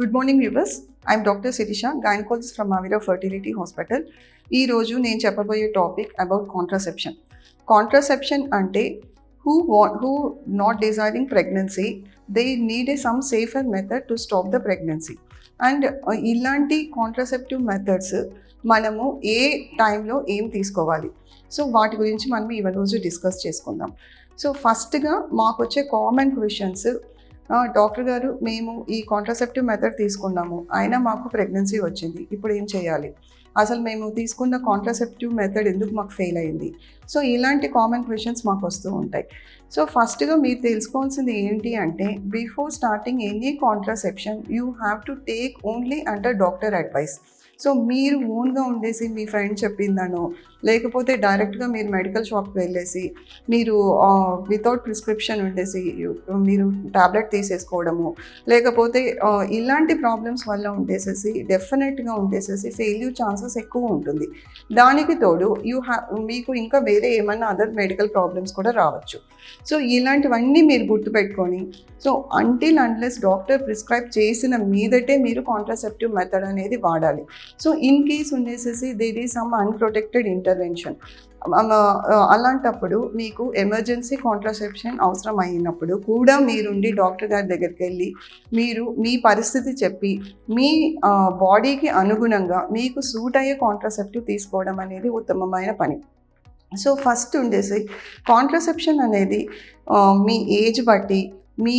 Good morning viewers. I'm doctor Shirisha, gynaecologist from Mavira fertility hospital. ఈరోజు నేను చెప్పబోయే టాపిక్ అబౌట్ కాంట్రాసెప్షన్. కాంట్రాసెప్షన్ అంటే who not desiring pregnancy, they need some safer method to stop the pregnancy. And ఇలాంటి contraceptive methods మనము ఏ టైంలో ఏం తీసుకోవాలి, so వాటి గురించి మనం ఈ రోజు డిస్కస్ చేసుకుందాం. సో ఫస్ట్గా మాకు వచ్చే కామన్ క్వశ్చన్స్, డాక్టర్ గారు మేము ఈ కాంట్రాసెప్టివ్ మెథడ్ తీసుకున్నాము, అయినా మాకు ప్రెగ్నెన్సీ వచ్చింది, ఇప్పుడు ఏం చేయాలి, అసలు మేము తీసుకున్న కాంట్రాసెప్టివ్ మెథడ్ ఎందుకు మాకు ఫెయిల్ అయింది. సో ఇలాంటి కామన్ క్వశ్చన్స్ మాకు వస్తూ ఉంటాయి. సో ఫస్ట్గా మీరు తెలుసుకోవాల్సింది ఏంటి అంటే, before starting any contraception you have to take only under doctor advice. So మీరు ఓన్గా ఉండేసి మీ ఫ్రెండ్ చెప్పిందనో, లేకపోతే డైరెక్ట్గా మీరు మెడికల్ షాప్కి వెళ్ళేసి మీరు వితౌట్ ప్రిస్క్రిప్షన్ ఉండేసి మీరు ట్యాబ్లెట్ తీసేసుకోవడము, లేకపోతే ఇలాంటి ప్రాబ్లమ్స్ వల్ల ఉండేసేసి డెఫినెట్గా ఉండేసేసి ఫెయిల్యూర్ ఛాన్సెస్ ఎక్కువ ఉంటుంది. దానికి తోడు మీకు ఇంకా వేరే ఏమన్నా అదర్ మెడికల్ ప్రాబ్లమ్స్ కూడా రావచ్చు. సో ఇలాంటివన్నీ మీరు గుర్తుపెట్టుకొని, so until unless doctor prescribe చేసిన మీదటే మీరు కాంట్రాసెప్టివ్ మెథడ్ అనేది వాడాలి. సో ఇన్ కేస్ ఉండేసేసి there is some unprotected intervention, అలాంటప్పుడు మీకు ఎమర్జెన్సీ కాంట్రాసెప్షన్ అవసరం అయినప్పుడు కూడా మీరుండి డాక్టర్ గారి దగ్గరికి వెళ్ళి మీరు మీ పరిస్థితి చెప్పి మీ బాడీకి అనుగుణంగా మీకు సూట్ అయ్యే కాంట్రాసెప్టివ్ తీసుకోవడం అనేది ఉత్తమమైన పని. సో ఫస్ట్ ఉండేసి కాంట్రాసెప్షన్ అనేది మీ ఏజ్ బట్టి, మీ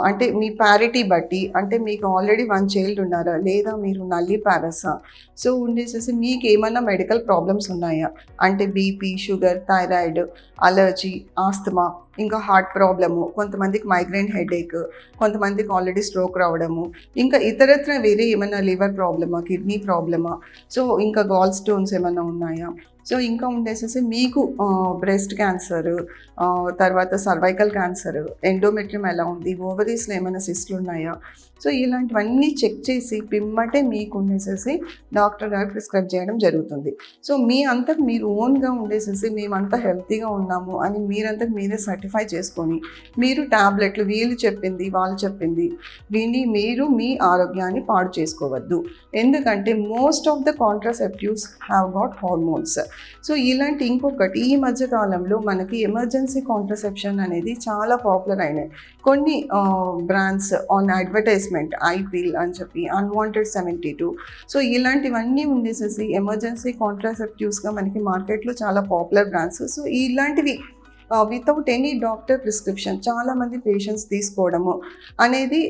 అంటే మీ ప్యారిటీ బట్టి, అంటే మీకు ఆల్రెడీ 1 చైల్డ్ ఉన్నారా, లేదా మీరు నల్లి ప్యారసా, సో ఉండేసేసి మీకు ఏమైనా మెడికల్ ప్రాబ్లమ్స్ ఉన్నాయా, అంటే BP, sugar, thyroid, allergy, asthma, ఇంకా హార్ట్ ప్రాబ్లము, కొంతమందికి మైగ్రేన్ హెడేక్, కొంతమందికి ఆల్రెడీ స్ట్రోక్ రావడము, ఇంకా ఇతరత్ర వేరే ఏమైనా లివర్ ప్రాబ్లమా, కిడ్నీ ప్రాబ్లమా, సో ఇంకా గాల్ స్టోన్స్ ఏమైనా ఉన్నాయా, సో ఇంకా ఉండేసేసి మీకు బ్రెస్ట్ క్యాన్సర్, తర్వాత సర్వైకల్ క్యాన్సర్, ఎండోమెట్రియం ఎలా ఉంది, ఓవరీస్లో ఏమైనా సిస్ట్లు ఉన్నాయా, సో ఇలాంటివన్నీ చెక్ చేసి పిమ్మటే మీకు ఉండేసేసి డాక్టర్ గారు ప్రిస్క్రైబ్ చేయడం జరుగుతుంది. సో మీ అంతకు మీరు ఓన్గా ఉండేసేసి మేమంతా హెల్తీగా ఉన్నాము అని మీరంతకు మీరే సర్టిఫై చేసుకొని మీరు ట్యాబ్లెట్లు వీళ్ళు చెప్పింది వాళ్ళు చెప్పింది విని మీరు మీ ఆరోగ్యాన్ని పాడు చేసుకోవద్దు. ఎందుకంటే most of the contraceptives have got hormones. So ఇలాంటి ఇంకొకటి, ఈ మధ్యకాలంలో మనకి ఎమర్జెన్సీ కాంట్రాసెప్షన్ అనేది చాలా పాపులర్ అయినాయి. కొన్ని బ్రాండ్స్ ఆన్ అడ్వర్టైజ్మెంట్ ఐపిల్ అని చెప్పి, అన్వాంటెడ్ 72, సో ఇలాంటివన్నీ ఉండేసేసి ఎమర్జెన్సీ కాంట్రాసెప్టివ్స్గా మనకి మార్కెట్లో చాలా పాపులర్ బ్రాండ్స్. సో ఇలాంటివి వితౌట్ ఎనీ డాక్టర్ ప్రిస్క్రిప్షన్ చాలామంది పేషెంట్స్ తీసుకోవడము అనేది,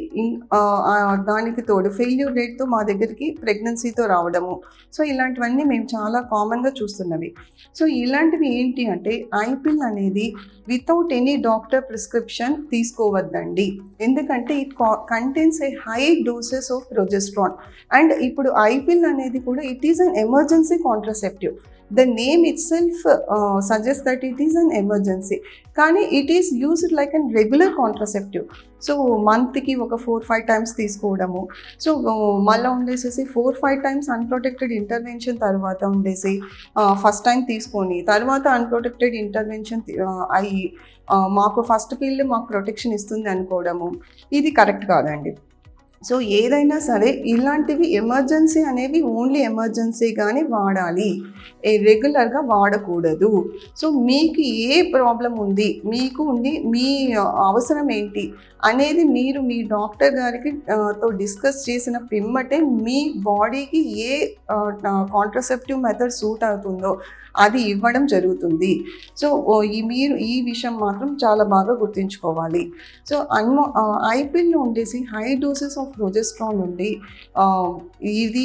దానికి తోడు ఫెయిల్యూర్ రేట్తో మా దగ్గరికి ప్రెగ్నెన్సీతో రావడము, సో ఇలాంటివన్నీ మేము చాలా కామన్గా చూస్తున్నవి. సో ఇలాంటివి ఏంటి అంటే, ఐపిల్ అనేది వితౌట్ ఎనీ డాక్టర్ ప్రిస్క్రిప్షన్ తీసుకోవద్దండి. ఎందుకంటే it contains A high doses of progesterone. And ఇప్పుడు ఐపిల్ అనేది కూడా it is an emergency contraceptive. The name itself suggests that it is an emergency, కానీ it is used like a regular contraceptive. So మంత్కి ఒక 4-5 times తీసుకోవడము, so మళ్ళీ ఉండేసేసి 4-5 times unprotected intervention తర్వాత ఉండేసి ఫస్ట్ టైం తీసుకొని తర్వాత అన్ప్రొటెక్టెడ్ ఇంటర్వెన్షన్ అయ్యి మాకు ఫస్ట్ పిల్ మాకు ప్రొటెక్షన్ ఇస్తుంది అనుకోవడము, ఇది కరెక్ట్ కాదండి. సో ఏదైనా సరే ఇలాంటివి ఎమర్జెన్సీ అనేవి ఓన్లీ ఎమర్జెన్సీగానే వాడాలి, రెగ్యులర్గా వాడకూడదు. సో మీకు ఏ ప్రాబ్లం ఉంది, మీకు ఉండి మీ అవసరం ఏంటి అనేది మీరు మీ డాక్టర్ గారికి తో డిస్కస్ చేసిన పిమ్మటే మీ బాడీకి ఏ కాంట్రాసెప్టివ్ మెథడ్ సూట్ అవుతుందో అది ఇవ్వడం జరుగుతుంది. సో మీరు ఈ విషయం మాత్రం చాలా బాగా గుర్తుంచుకోవాలి. సో ఐపిల్లో ఉండేసి హై డోసెస్ ఆఫ్ ప్రొజెస్ట్రాన్ ఉండి, ఇది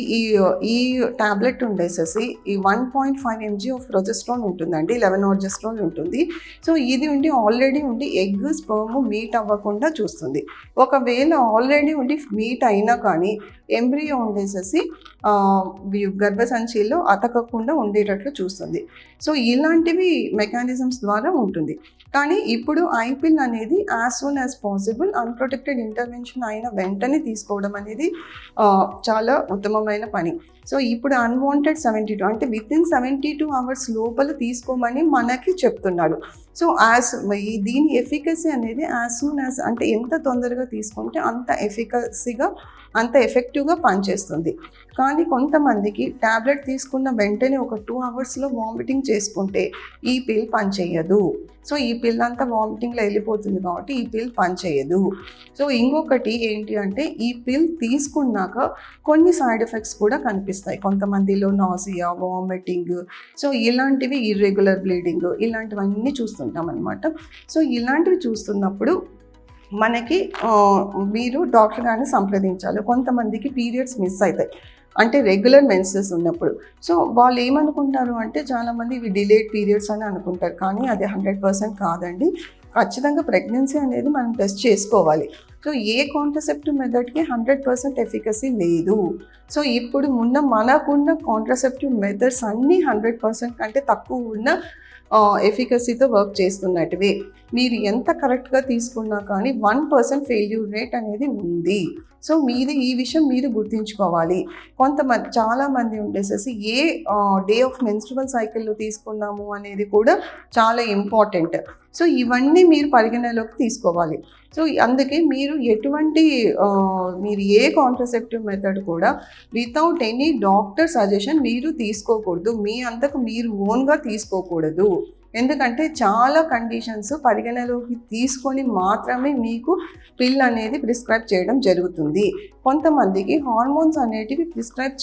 ఈ ట్యాబ్లెట్ ఉండేసేసి ఈ 1.5 mg ఆఫ్ ప్రొజెస్ట్రాన్ ఉంటుందండి, 11 ఆర్జెస్ట్రాన్ ఉంటుంది. సో ఇది ఉండి ఆల్రెడీ ఉండి ఎగ్ స్పర్మ్ మీట్ అవ్వకుండా చూస్తుంది. ఒకవేళ ఆల్రెడీ ఉండి మీట్ అయినా కానీ ఎంబ్రియో ఉండేసేసి గర్భసంచిలో అతకకుండా ఉండేటట్లు చూస్తుంది. సో ఇలాంటివి మెకానిజమ్స్ ద్వారా ఉంటుంది. కానీ ఇప్పుడు ఐపిల్ అనేది as soon as possible unprotected intervention అయిన వెంటనే తీసుకోవడం అనేది చాలా ఉత్తమమైన పని. సో ఇప్పుడు అన్వాంటెడ్ 72 అంటే వితిన్ 72 అవర్స్ లోపల తీసుకోమని మనకి చెప్తున్నారు. సో దీని ఎఫికసీ అనేది యాజ్ సూన్ యాజ్ అంటే ఎంత తొందరగా తీసుకుంటే అంత ఎఫికసీగా అంత ఎఫెక్టివ్గా పనిచేస్తుంది. కానీ కొంతమందికి ట్యాబ్లెట్ తీసుకున్న వెంటనే ఒక 2 అవర్స్లో వామిటింగ్ చేసుకుంటే ఈ పిల్ పనిచేయదు. సో ఈ పిల్ అంతా వామిటింగ్లో వెళ్ళిపోతుంది కాబట్టి ఈ పిల్ పనిచేయదు. సో ఇంకొకటి ఏంటి అంటే ఈ పిల్ తీసుకున్నాక కొన్ని సైడ్ ఎఫెక్ట్స్ కూడా కనిపిస్తాయి. కొంతమందిలో నాసియా, వామిటింగ్, సో ఇలాంటివి, ఇర్రెగ్యులర్ బ్లీడింగ్, ఇలాంటివన్నీ చూస్తుంటాం అనమాట. సో ఇలాంటివి చూస్తున్నప్పుడు మనకి మీరు డాక్టర్ గారిని సంప్రదించాలి. కొంతమందికి పీరియడ్స్ మిస్ అవుతాయి అంటే రెగ్యులర్ మెన్సెస్ ఉన్నప్పుడు. సో వాళ్ళు ఏమనుకుంటారు అంటే చాలామంది ఇవి డిలేడ్ పీరియడ్స్ అని అనుకుంటారు, కానీ అది 100% కాదండి. ఖచ్చితంగా ప్రెగ్నెన్సీ అనేది మనం టెస్ట్ చేసుకోవాలి. సో ఏ కాంట్రసెప్టివ్ మెథడ్కి 100% ఎఫికసీ లేదు. సో ఇప్పుడు మనకున్న కాంట్రసెప్టివ్ మెథడ్స్ అన్నీ 100% కంటే తక్కువ ఉన్న ఎఫికసీతో వర్క్ చేస్తున్నట్టువే. మీరు ఎంత కరెక్ట్గా తీసుకున్నా కానీ 1% ఫెయిల్యూర్ రేట్ అనేది ఉంది. సో ఈ విషయం మీరు గుర్తుంచుకోవాలి. చాలామంది ఉండేసేసి ఏ డే ఆఫ్ మెన్స్ట్రువల్ సైకిల్లో తీసుకున్నాము అనేది కూడా చాలా ఇంపార్టెంట్. సో ఇవన్నీ మీరు పరిగణలోకి తీసుకోవాలి. సో అందుకే మీరు మీరు ఏ కాంట్రసెప్టివ్ మెథడ్ కూడా వితౌట్ ఎనీ డాక్టర్ సజెషన్ మీరు తీసుకోకూడదు. మీ అంతకు మీరు ఓన్గా తీసుకోకూడదు. ఎందుకంటే చాలా కండిషన్స్ పరిగణలోకి తీసుకొని మాత్రమే మీకు పిల్ అనేది ప్రిస్క్రైబ్ చేయడం జరుగుతుంది. కొంతమందికి హార్మోన్స్ అనేటివి ప్రిస్క్రైబ్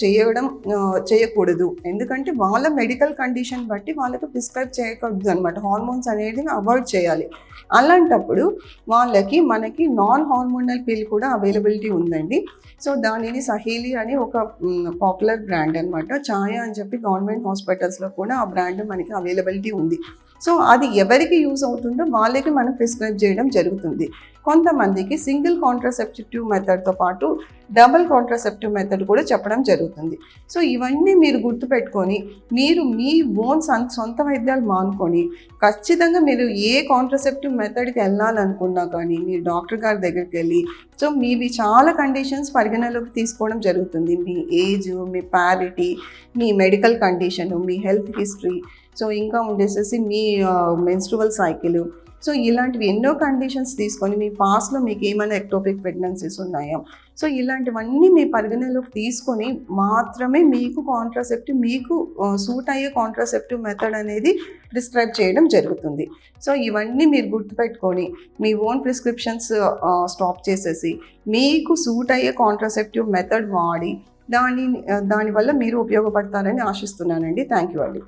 చేయకూడదు. ఎందుకంటే వాళ్ళ మెడికల్ కండిషన్ బట్టి వాళ్ళకి ప్రిస్క్రైబ్ చేయకూడదు అనమాట. హార్మోన్స్ అనేది అవాయిడ్ చేయాలి. అలాంటప్పుడు మనకి నాన్ హార్మోనల్ పిల్ కూడా అవైలబిలిటీ ఉందండి. సో దానిని సహేలి అని ఒక పాపులర్ బ్రాండ్ అనమాట. ఛాయా అని చెప్పి గవర్నమెంట్ హాస్పిటల్స్లో కూడా ఆ బ్రాండ్ మనకి అవైలబిలిటీ ఉంది. సో అది ఎవరికి యూజ్ అవుతుందో వాళ్ళకి మనం ప్రిస్క్రైబ్ చేయడం జరుగుతుంది. కొంతమందికి సింగిల్ కాంట్రసెప్టివ్ మెథడ్తో పాటు డబుల్ కాంట్రసెప్టివ్ మెథడ్ కూడా చెప్పడం జరుగుతుంది. సో ఇవన్నీ మీరు గుర్తుపెట్టుకొని మీరు మీ సొంత వైద్యాలు మానుకొని ఖచ్చితంగా మీరు ఏ కాంట్రసెప్టివ్ మెథడ్కి వెళ్ళాలనుకున్నా కానీ మీరు డాక్టర్ గారి దగ్గరికి వెళ్ళి సో మీవి చాలా కండిషన్స్ పరిగణలోకి తీసుకోవడం జరుగుతుంది. మీ ఏజ్, మీ ప్యారిటీ, మీ మెడికల్ కండిషన్, మీ హెల్త్ హిస్టరీ, సో ఇంకా ఉండేసేసి మీ మెన్స్ట్రువల్ సైకిల్, సో ఇలాంటివి ఎన్నో కండిషన్స్ తీసుకొని మీ పాస్ట్లో మీకు ఏమైనా ఎక్టోపిక్ ప్రెగ్నెన్సీస్ ఉన్నాయో సో ఇలాంటివన్నీ మీ పరిగణలోకి తీసుకొని మాత్రమే మీకు సూట్ అయ్యే కాంట్రసెప్టివ్ మెథడ్ అనేది ప్రిస్క్రైబ్ చేయడం జరుగుతుంది. సో ఇవన్నీ మీరు గుర్తుపెట్టుకొని మీ ఓన్ ప్రిస్క్రిప్షన్స్ స్టాప్ చేసేసి మీకు సూట్ అయ్యే కాంట్రసెప్టివ్ మెథడ్ వాడి దానివల్ల మీరు ఉపయోగపడతారని ఆశిస్తున్నానండి. థ్యాంక్ యూ అండి.